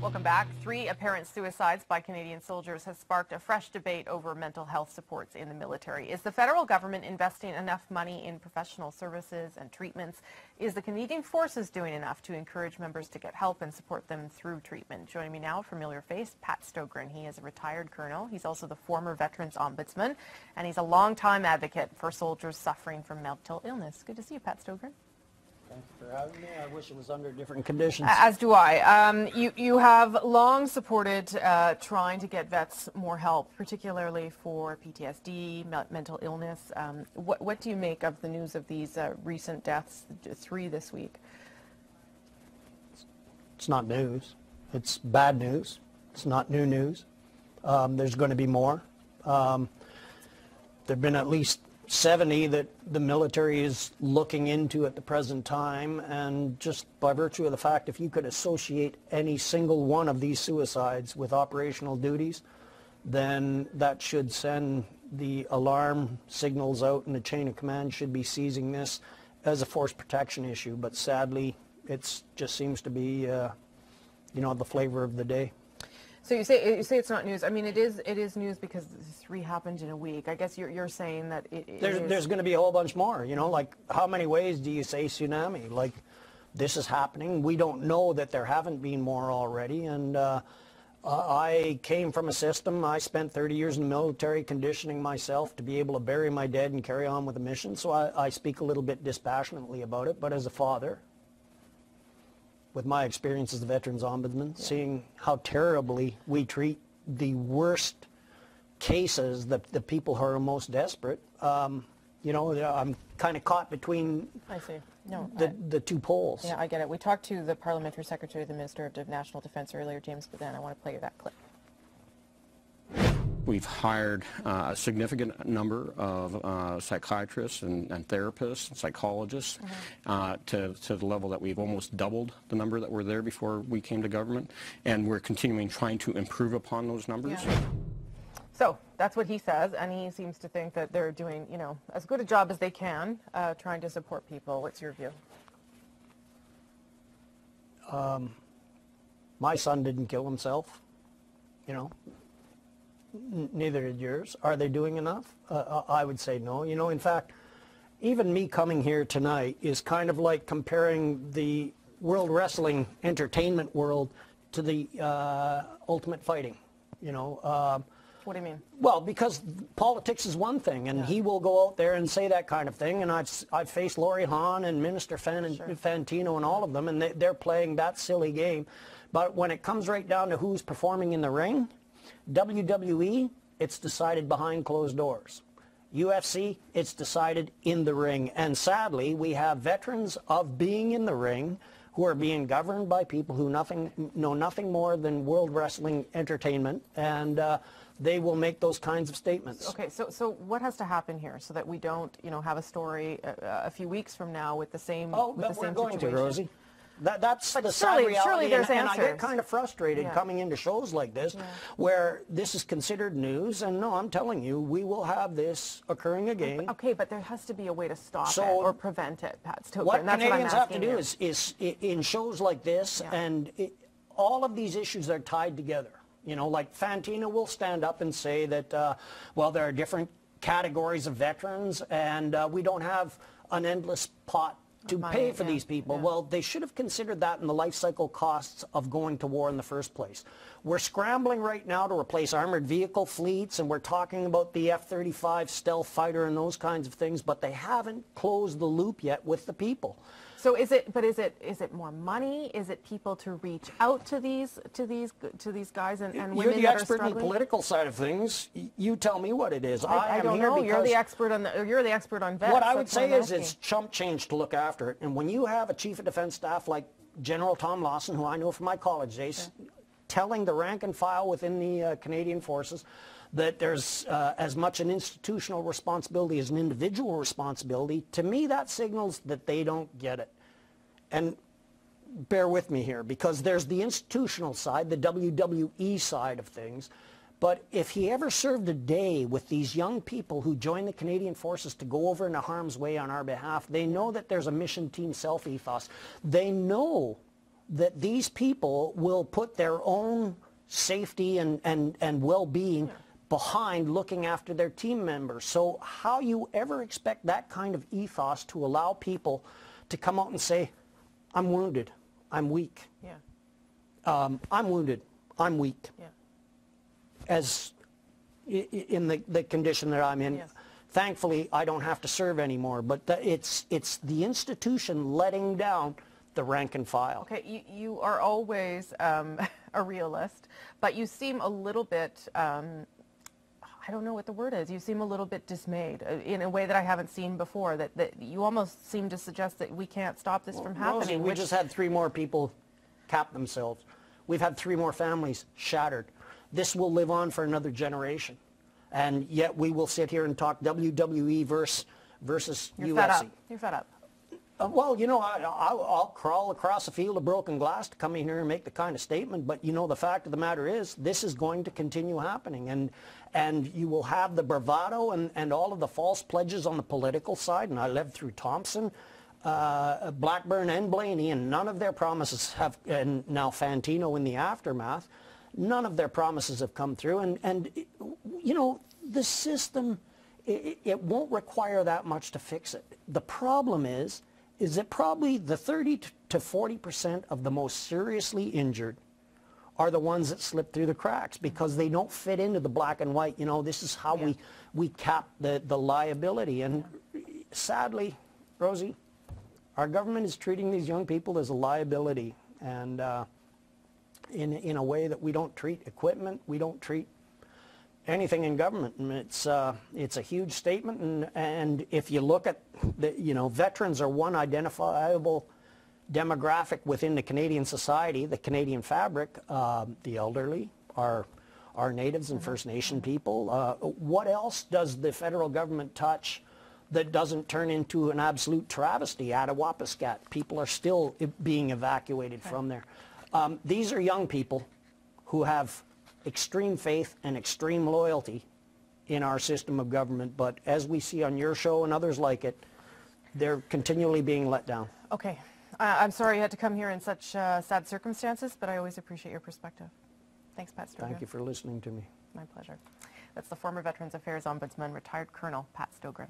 Welcome back. 3 apparent suicides by Canadian soldiers has sparked a fresh debate over mental health supports in the military. Is the federal government investing enough money in professional services and treatments? Is the Canadian Forces doing enough to encourage members to get help and support them through treatment? Joining me now, a familiar face, Pat Stogran. He is a retired colonel. He's also the former Veterans Ombudsman, and he's a longtime advocate for soldiers suffering from mental illness. Good to see you, Pat Stogran. Thank you for having me. I wish it was under different conditions. As do I. You have long supported trying to get vets more help, particularly for PTSD, mental illness. What do you make of the news of these recent deaths, 3 this week? It's not news. It's bad news. It's not new news. There's going to be more. There have been at least 70 that the military is looking into at the present time, and just by virtue of the fact, if you could associate any single one of these suicides with operational duties, then that should send the alarm signals out, and the chain of command should be seizing this as a force protection issue. But sadly, it just seems to be the flavor of the day. So you say it's not news. I mean, it is news because 3 happened in a week. I guess you're saying that there's going to be a whole bunch more. You know, like how many ways do you say tsunami? Like this is happening. We don't know that there haven't been more already. And I came from a system. I spent 30 years in the military conditioning myself to be able to bury my dead and carry on with the mission. So I speak a little bit dispassionately about it. But as a father, with my experience as the Veterans Ombudsman, seeing how terribly we treat the worst cases, the people who are most desperate, I'm kind of caught between the 2 poles. Yeah, I get it. We talked to the Parliamentary Secretary of the Minister of National Defence earlier, James Badan. I want to play you that clip. We've hired a significant number of psychiatrists and therapists and psychologists to the level that we've almost doubled the number that were there before we came to government, and we're continuing trying to improve upon those numbers. Yeah. So that's what he says, and he seems to think that they're doing, as good a job as they can trying to support people. What's your view? My son didn't kill himself, Neither did yours. Are they doing enough? I would say no. In fact, even me coming here tonight is kind of like comparing the World Wrestling entertainment world to the Ultimate Fighting. What do you mean? Well, because politics is one thing, and he will go out there and say that kind of thing. And I've faced Laurie Hahn and Minister Fantino and all of them, and they're playing that silly game. But when it comes right down to who's performing in the ring, WWE, it's decided behind closed doors. UFC, it's decided in the ring. And sadly, we have veterans of being in the ring who are being governed by people who know nothing more than World Wrestling entertainment, and they will make those kinds of statements. Okay, so what has to happen here so that we don't, have a story a few weeks from now with the same we're going to, Rosie. That's the sad reality, surely there's and answers. I get kind of frustrated coming into shows like this where this is considered news, and no, I'm telling you, we will have this occurring again. Okay, but there has to be a way to stop it or prevent it, Pat Stogran. What Canadians have to do is in shows like this, and all of these issues are tied together. Like Fantino will stand up and say that, there are different categories of veterans, and we don't have an endless pot to pay for these people. Well, they should have considered that in the life cycle costs of going to war in the first place. We're scrambling right now to replace armored vehicle fleets, and we're talking about the F-35 stealth fighter and those kinds of things, but they haven't closed the loop yet with the people. So is it more money? Is it people to reach out to these guys and women? You're the expert in the political side of things. You tell me what it is. I don't know. You're the expert on vets. What I would say is it's chump change to look after it. And when you have a chief of defense staff like General Tom Lawson, who I know from my college days, telling the rank and file within the Canadian Forces that there's as much an institutional responsibility as an individual responsibility, to me that signals that they don't get it. And bear with me here, because there's the institutional side, the WWE side of things, but if he ever served a day with these young people who join the Canadian Forces to go over into harm's way on our behalf, they know that there's a mission team self-ethos. They know that these people will put their own safety and well-being behind looking after their team members. So how you ever expect that kind of ethos to allow people to come out and say, I'm wounded, I'm weak. Yeah. I'm wounded, I'm weak. Yeah. As in the condition that I'm in. Yes. Thankfully, I don't have to serve anymore, but it's the institution letting down the rank and file. Okay, you are always a realist, but you seem a little bit, I don't know what the word is, you seem a little bit dismayed in a way that I haven't seen before, that you almost seem to suggest that we can't stop this from happening. Rosie, we just had 3 more people cap themselves. We've had 3 more families shattered. This will live on for another generation. And yet we will sit here and talk WWE versus You're UFC. fed up. You're fed up. Well, you know, I'll crawl across a field of broken glass to come in here and make the kind of statement, but you know, the fact of the matter is this is going to continue happening, and you will have the bravado and all of the false pledges on the political side, and I lived through Thompson, Blackburn and Blaney, and none of their promises have, and now Fantino in the aftermath, none of their promises have come through, and you know, the system, it won't require that much to fix it. The problem is that probably the 30 to 40% of the most seriously injured are the ones that slip through the cracks because they don't fit into the black and white. You know, this is how we cap the liability. And sadly, Rosie, our government is treating these young people as a liability, and in a way that we don't treat equipment, we don't treat anything in government. And it's a huge statement, and if you look at the, you know, veterans are one identifiable demographic within the Canadian society, the Canadian fabric. The elderly are natives and First Nation people. What else does the federal government touch that doesn't turn into an absolute travesty? Attawapiskat, people are still being evacuated from there. These are young people who have extreme faith and extreme loyalty in our system of government, but as we see on your show and others like it, they're continually being let down. Okay. I'm sorry you had to come here in such sad circumstances, but I always appreciate your perspective. Thanks, Pat Stogran. Thank you for listening to me. My pleasure. That's the former Veterans Affairs Ombudsman, retired Colonel Pat Stogran.